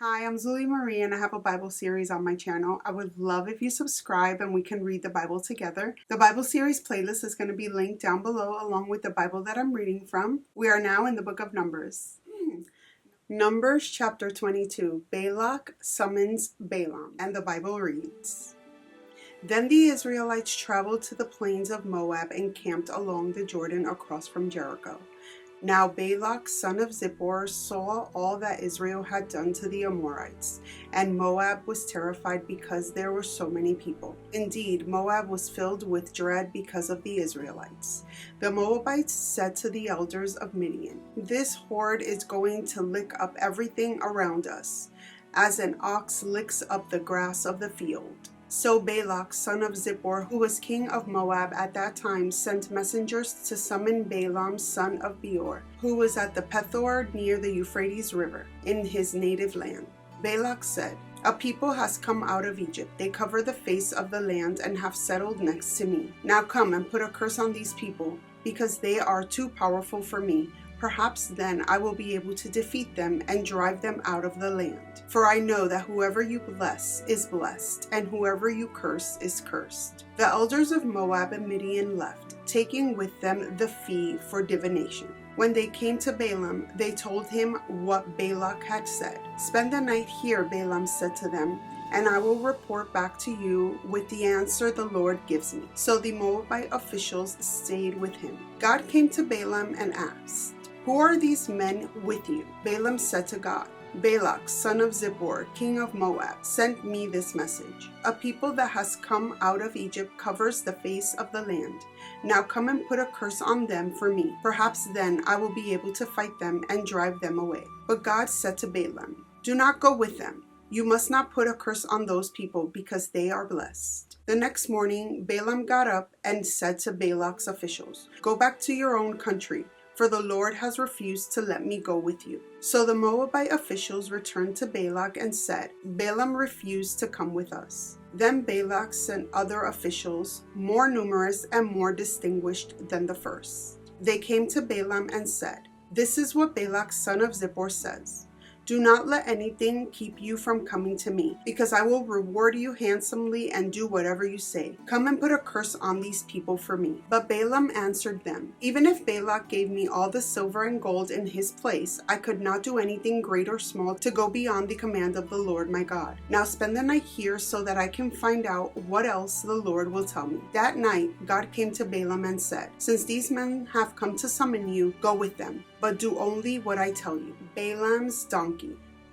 Hi, I'm Zulie Marie and I have a Bible series on my channel. I would love if you subscribe and we can read the Bible together. The Bible series playlist is going to be linked down below along with the Bible that I'm reading from. We are now in the book of Numbers. Numbers chapter 22. Balak summons Balaam, and the Bible reads, Then the Israelites traveled to the plains of Moab and camped along the Jordan across from Jericho. Now Balak son of Zippor saw all that Israel had done to the Amorites, and Moab was terrified because there were so many people. Indeed, Moab was filled with dread because of the Israelites. The Moabites said to the elders of Midian, This horde is going to lick up everything around us, as an ox licks up the grass of the field. So Balak, son of Zippor, who was king of Moab at that time, sent messengers to summon Balaam, son of Beor, who was at the Pethor near the Euphrates River, in his native land. Balak said, A people has come out of Egypt. They cover the face of the land and have settled next to me. Now come and put a curse on these people, because they are too powerful for me. Perhaps then I will be able to defeat them and drive them out of the land. For I know that whoever you bless is blessed, and whoever you curse is cursed. The elders of Moab and Midian left, taking with them the fee for divination. When they came to Balaam, they told him what Balak had said. Spend the night here, Balaam said to them, and I will report back to you with the answer the Lord gives me. So the Moabite officials stayed with him. God came to Balaam and asked, Who are these men with you? Balaam said to God, Balak, son of Zippor, king of Moab, sent me this message. A people that has come out of Egypt covers the face of the land. Now come and put a curse on them for me. Perhaps then I will be able to fight them and drive them away. But God said to Balaam, Do not go with them. You must not put a curse on those people because they are blessed. The next morning, Balaam got up and said to Balak's officials, Go back to your own country, for the Lord has refused to let me go with you. So the Moabite officials returned to Balak and said, Balaam refused to come with us. Then Balak sent other officials, more numerous and more distinguished than the first. They came to Balaam and said, This is what Balak son of Zippor says. Do not let anything keep you from coming to me, because I will reward you handsomely and do whatever you say. Come and put a curse on these people for me. But Balaam answered them, Even if Balak gave me all the silver and gold in his place, I could not do anything great or small to go beyond the command of the Lord my God. Now spend the night here so that I can find out what else the Lord will tell me. That night God came to Balaam and said, Since these men have come to summon you, go with them, but do only what I tell you. Balaam's donkey.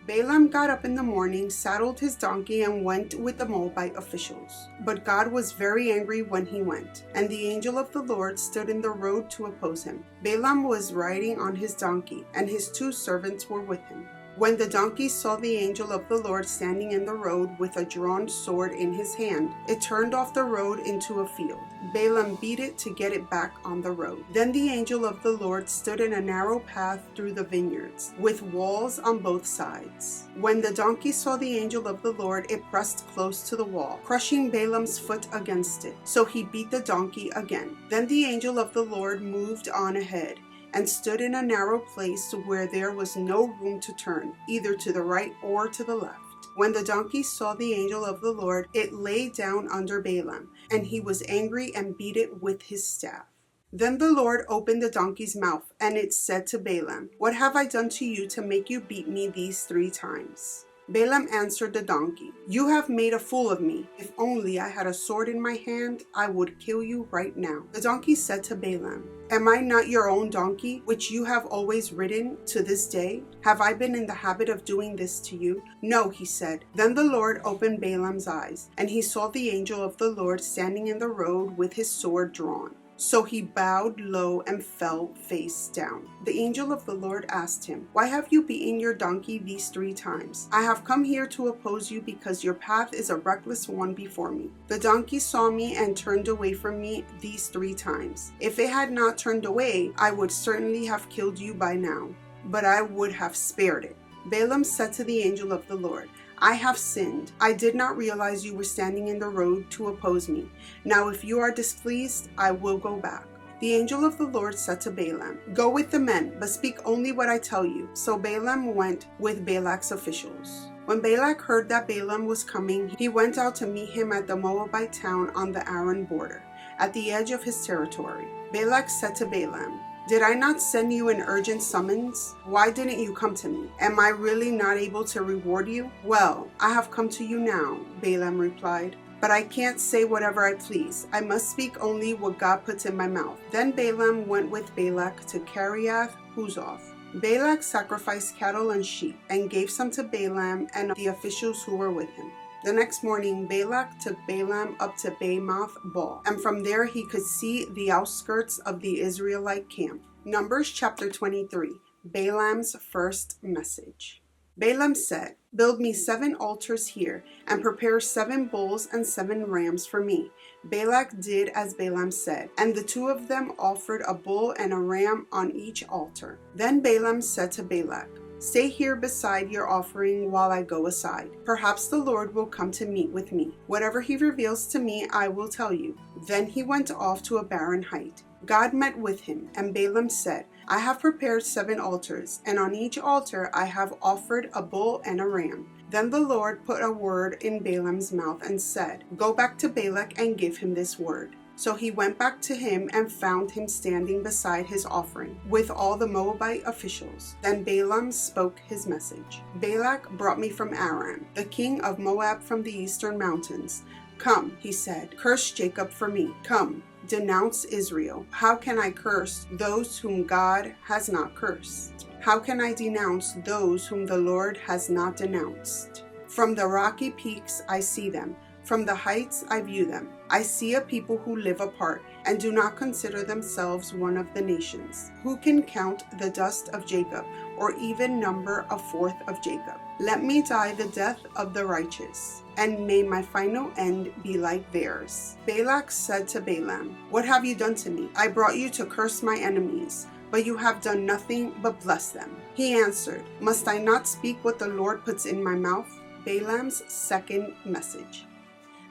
Balaam got up in the morning, saddled his donkey, and went with the Moabite officials. But God was very angry when he went, and the angel of the Lord stood in the road to oppose him. Balaam was riding on his donkey, and his 2 servants were with him. When the donkey saw the angel of the Lord standing in the road with a drawn sword in his hand, it turned off the road into a field. Balaam beat it to get it back on the road. Then the angel of the Lord stood in a narrow path through the vineyards, with walls on both sides. When the donkey saw the angel of the Lord, it pressed close to the wall, crushing Balaam's foot against it. So he beat the donkey again. Then the angel of the Lord moved on ahead, and stood in a narrow place where there was no room to turn, either to the right or to the left. When the donkey saw the angel of the Lord, it lay down under Balaam, and he was angry and beat it with his staff. Then the Lord opened the donkey's mouth, and it said to Balaam, What have I done to you to make you beat me these 3 times? Balaam answered the donkey, You have made a fool of me. If only I had a sword in my hand, I would kill you right now. The donkey said to Balaam, Am I not your own donkey, which you have always ridden to this day? Have I been in the habit of doing this to you? No, he said. Then the Lord opened Balaam's eyes, and he saw the angel of the Lord standing in the road with his sword drawn. So he bowed low and fell face down. The angel of the Lord asked him, Why have you beaten your donkey these 3 times? I have come here to oppose you because your path is a reckless one before me. The donkey saw me and turned away from me these 3 times. If it had not turned away, I would certainly have killed you by now, but I would have spared it. Balaam said to the angel of the Lord, I have sinned. I did not realize you were standing in the road to oppose me. Now if you are displeased, I will go back. The angel of the Lord said to Balaam, Go with the men, but speak only what I tell you. So Balaam went with Balak's officials. When Balak heard that Balaam was coming, he went out to meet him at the Moabite town on the Aram border, at the edge of his territory. Balak said to Balaam, "Did I not send you an urgent summons? Why didn't you come to me? Am I really not able to reward you?" "Well, I have come to you now," Balaam replied. "But I can't say whatever I please. I must speak only what God puts in my mouth." Then Balaam went with Balak to Kiriath Huzoth. Balak sacrificed cattle and sheep and gave some to Balaam and the officials who were with him. The next morning, Balak took Balaam up to Bamoth Baal, and from there he could see the outskirts of the Israelite camp. Numbers chapter 23, Balaam's first message. Balaam said, "Build me 7 altars here, and prepare 7 bulls and 7 rams for me." Balak did as Balaam said, and the 2 of them offered a bull and a ram on each altar. Then Balaam said to Balak, "Stay here beside your offering while I go aside. Perhaps the Lord will come to meet with me. Whatever he reveals to me, I will tell you." Then he went off to a barren height. God met with him, and Balaam said, "I have prepared 7 altars, and on each altar I have offered a bull and a ram." Then the Lord put a word in Balaam's mouth and said, "Go back to Balak and give him this word." So he went back to him and found him standing beside his offering with all the Moabite officials. Then Balaam spoke his message. "Balak brought me from Aram, the king of Moab from the eastern mountains. Come," he said, "curse Jacob for me. Come, denounce Israel. How can I curse those whom God has not cursed? How can I denounce those whom the Lord has not denounced? From the rocky peaks I see them. From the heights I view them. I see a people who live apart and do not consider themselves one of the nations. Who can count the dust of Jacob, or even number a fourth of Jacob? Let me die the death of the righteous, and may my final end be like theirs." Balak said to Balaam, "What have you done to me? I brought you to curse my enemies, but you have done nothing but bless them." He answered, "Must I not speak what the Lord puts in my mouth?" Balaam's second message.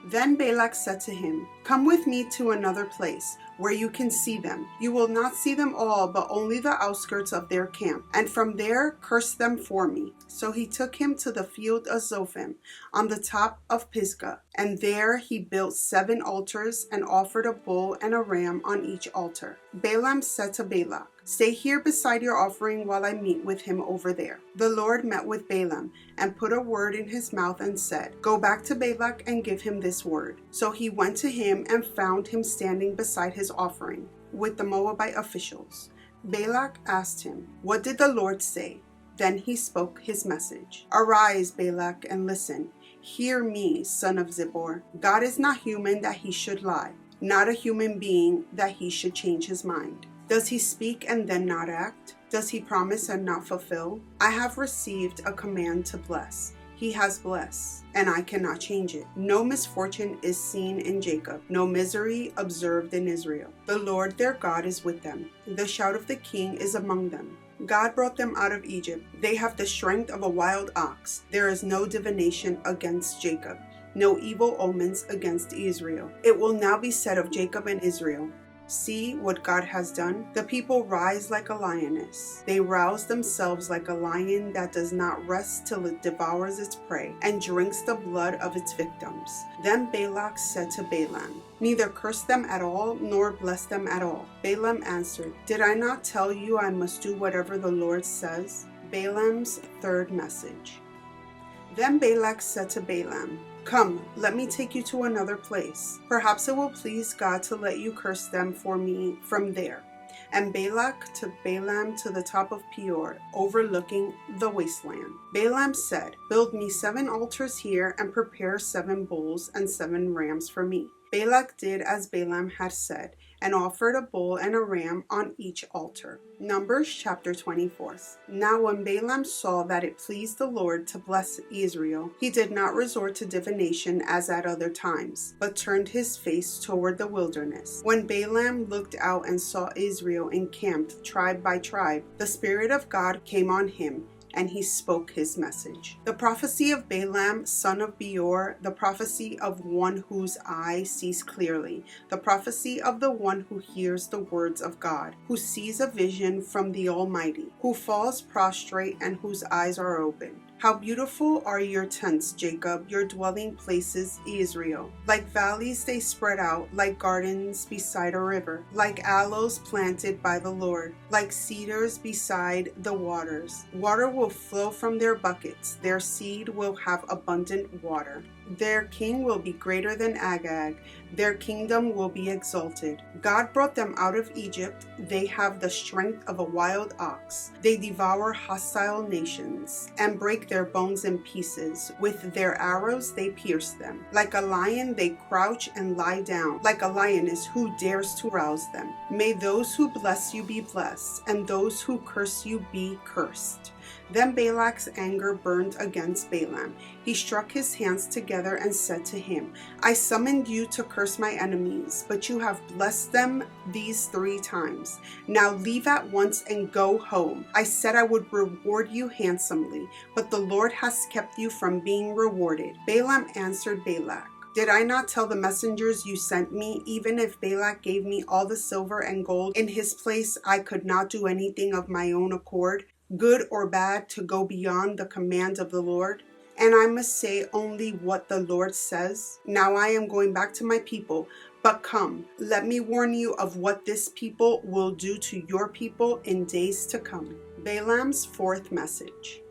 Then Balak said to him, "Come with me to another place, where you can see them. You will not see them all, but only the outskirts of their camp, and from there curse them for me." So he took him to the field of Zophim, on the top of Pisgah, and there he built 7 altars and offered a bull and a ram on each altar. Balaam said to Balak, "Stay here beside your offering while I meet with him over there." The Lord met with Balaam and put a word in his mouth and said, "Go back to Balak and give him this word." So he went to him and found him standing beside his offering with the Moabite officials. Balak asked him, "What did the Lord say?" Then he spoke his message. "Arise, Balak, and listen. Hear me, son of Zippor. God is not human that he should lie, not a human being that he should change his mind. Does he speak and then not act? Does he promise and not fulfill? I have received a command to bless. He has blessed, and I cannot change it. No misfortune is seen in Jacob, no misery observed in Israel. The Lord their God is with them. The shout of the king is among them. God brought them out of Egypt. They have the strength of a wild ox. There is no divination against Jacob, no evil omens against Israel. It will now be said of Jacob and Israel, see what God has done. The people rise like a lioness. They rouse themselves like a lion that does not rest till it devours its prey and drinks the blood of its victims." Then Balak said to Balaam, "Neither curse them at all, nor bless them at all." Balaam answered, "Did I not tell you I must do whatever the Lord says?" Balaam's third message. Then Balak said to Balaam, "Come, let me take you to another place. Perhaps it will please God to let you curse them for me from there." And Balak took Balaam to the top of Peor, overlooking the wasteland. Balaam said, "Build me 7 altars here and prepare 7 bulls and 7 rams for me." Balak did as Balaam had said, and offered a bull and a ram on each altar. Numbers chapter 24. Now when Balaam saw that it pleased the Lord to bless Israel, he did not resort to divination as at other times, but turned his face toward the wilderness. When Balaam looked out and saw Israel encamped tribe by tribe, the Spirit of God came on him, and he spoke his message. The prophecy of Balaam, son of Beor, the prophecy of one whose eye sees clearly, the prophecy of the one who hears the words of God, who sees a vision from the Almighty, who falls prostrate and whose eyes are open. How beautiful are your tents, Jacob, your dwelling places, Israel. Like valleys they spread out, like gardens beside a river, like aloes planted by the Lord, like cedars beside the waters. Water will flow from their buckets, their seed will have abundant water. Their king will be greater than Agag, their kingdom will be exalted. God brought them out of Egypt, they have the strength of a wild ox. They devour hostile nations and break their bones in pieces. With their arrows they pierce them. Like a lion they crouch and lie down, like a lioness who dares to rouse them. May those who bless you be blessed, and those who curse you be cursed. Then Balak's anger burned against Balaam. He struck his hands together and said to him, I summoned you to curse my enemies, but you have blessed them these 3 times. Now leave at once and go home. I said I would reward you handsomely, but the Lord has kept you from being rewarded. Balaam answered Balak, did I not tell the messengers you sent me, even if Balak gave me all the silver and gold in his place, I could not do anything of my own accord, good or bad, to go beyond the command of the Lord? And I must say only what the Lord says. Now I am going back to my people, but come, let me warn you of what this people will do to your people in days to come. Balaam's 4th message.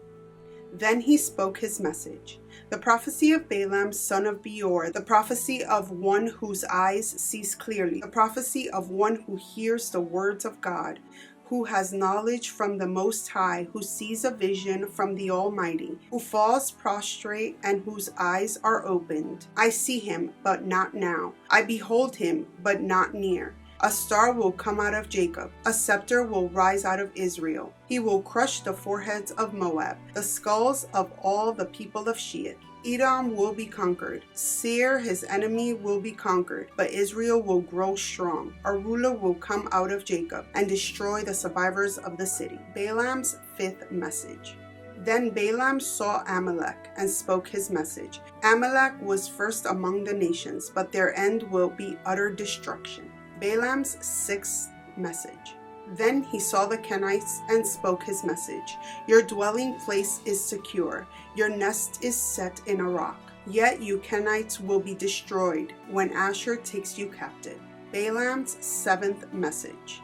Then he spoke his message. The prophecy of Balaam, son of Beor, the prophecy of one whose eyes sees clearly, the prophecy of one who hears the words of God, who has knowledge from the Most High, who sees a vision from the Almighty, who falls prostrate and whose eyes are opened. I see him, but not now. I behold him, but not near. A star will come out of Jacob. A scepter will rise out of Israel. He will crush the foreheads of Moab, the skulls of all the people of Shiit. Edom will be conquered. Seir, his enemy, will be conquered, but Israel will grow strong. A ruler will come out of Jacob and destroy the survivors of the city. Balaam's 5th message. Then Balaam saw Amalek and spoke his message. Amalek was first among the nations, but their end will be utter destruction. Balaam's 6th message. Then he saw the Kenites and spoke his message. Your dwelling place is secure. Your nest is set in a rock. Yet you Kenites will be destroyed when Asher takes you captive. Balaam's 7th message.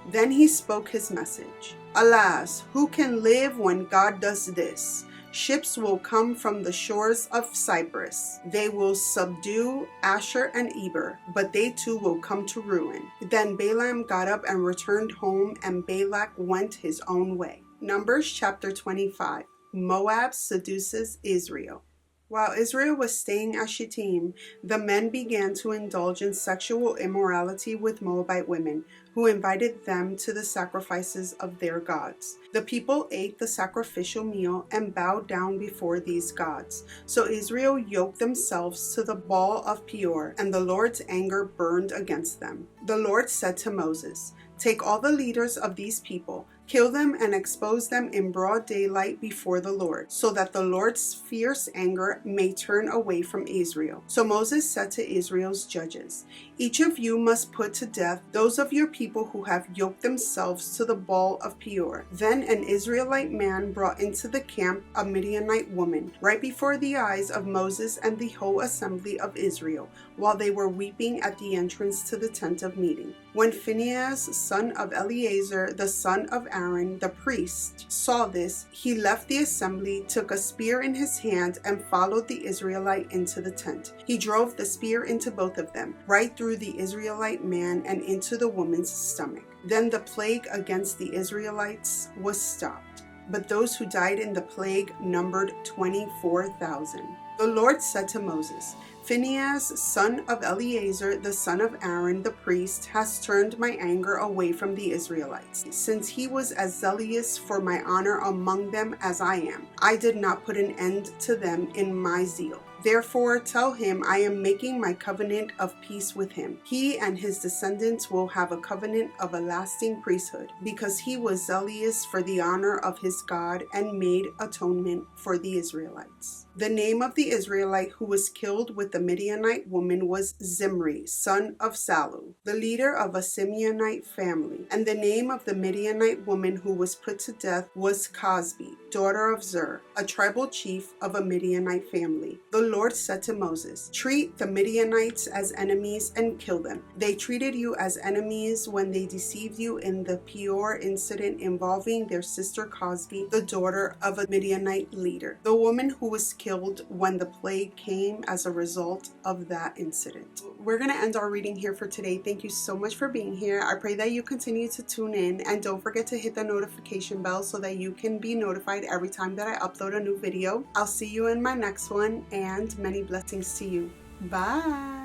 Then he spoke his message. Alas, who can live when God does this? Ships will come from the shores of Cyprus. They will subdue Asher and Eber, but they too will come to ruin. Then Balaam got up and returned home, and Balak went his own way. Numbers chapter 25. Moab seduces Israel. While Israel was staying at Shittim, the men began to indulge in sexual immorality with Moabite women, who invited them to the sacrifices of their gods. The people ate the sacrificial meal and bowed down before these gods. So Israel yoked themselves to the Baal of Peor, and the Lord's anger burned against them. The Lord said to Moses, Take all the leaders of these people, kill them and expose them in broad daylight before the Lord, so that the Lord's fierce anger may turn away from Israel. So Moses said to Israel's judges, Each of you must put to death those of your people who have yoked themselves to the Baal of Peor. Then an Israelite man brought into the camp a Midianite woman, right before the eyes of Moses and the whole assembly of Israel, while they were weeping at the entrance to the tent of meeting. When Phinehas, son of Eleazar, the son of Aaron, the priest, saw this, he left the assembly, took a spear in his hand, and followed the Israelite into the tent. He drove the spear into both of them, right through the Israelite man and into the woman's stomach. Then the plague against the Israelites was stopped. But those who died in the plague numbered 24,000. The Lord said to Moses, Phinehas, son of Eleazar, the son of Aaron, the priest, has turned my anger away from the Israelites, since he was as zealous for my honor among them as I am. I did not put an end to them in my zeal. Therefore tell him I am making my covenant of peace with him. He and his descendants will have a covenant of a lasting priesthood, because he was zealous for the honor of his God and made atonement for the Israelites. The name of the Israelite who was killed with the Midianite woman was Zimri, son of Salu, the leader of a Simeonite family. And the name of the Midianite woman who was put to death was Cosbi, daughter of Zur, a tribal chief of a Midianite family. The Lord said to Moses, treat the Midianites as enemies and kill them. They treated you as enemies when they deceived you in the Peor incident involving their sister Cosbi, the daughter of a Midianite leader, the woman who was killed when the plague came as a result of that incident. We're going to end our reading here for today. Thank you so much for being here. I pray that you continue to tune in, and don't forget to hit the notification bell so that you can be notified every time that I upload a new video. I'll see you in my next one, and many blessings to you. Bye.